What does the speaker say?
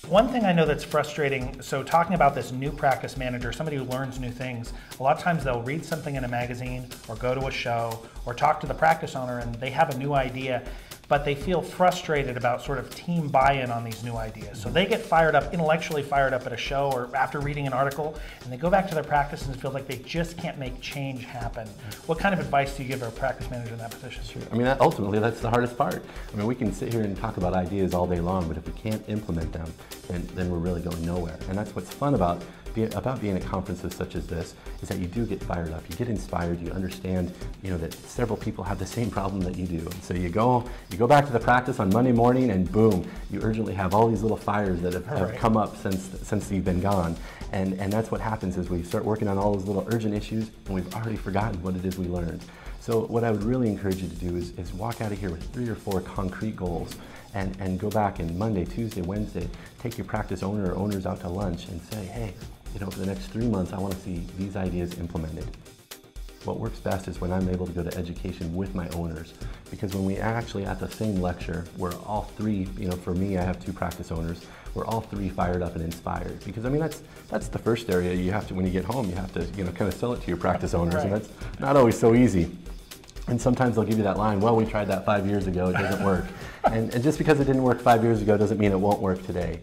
One thing I know that's frustrating, so talking about this new practice manager, somebody who learns new things, a lot of times they'll read something in a magazine or go to a show or talk to the practice owner and they have a new idea, but they feel frustrated about sort of team buy-in on these new ideas. So they get fired up, intellectually fired up at a show or after reading an article, and they go back to their practice and feel like they just can't make change happen. What kind of advice do you give a practice manager in that position? Sure. I mean, ultimately, that's the hardest part. I mean, we can sit here and talk about ideas all day long, but if we can't implement them, then we're really going nowhere. And that's what's fun about being at conferences such as this, is that you do get fired up, you get inspired, you understand, that several people have the same problem that you do. And so you go back to the practice on Monday morning and boom, you urgently have all these little fires that have come up since you've been gone. And that's what happens is we start working on all those little urgent issues and we've already forgotten what it is we learned. So what I would really encourage you to do is walk out of here with 3 or 4 concrete goals and go back and Monday, Tuesday, Wednesday, take your practice owner or owners out to lunch and say, hey, for the next 3 months, I want to see these ideas implemented. What works best is when I'm able to go to education with my owners, because when we actually at the same lecture, we're all 3, for me, I have 2 practice owners, we're all 3 fired up and inspired. Because I mean, that's the first area you have to, when you get home, you have to, kind of sell it to your practice owners, and that's not always so easy. And sometimes they'll give you that line, well, we tried that 5 years ago, it doesn't work. And just because it didn't work 5 years ago doesn't mean it won't work today.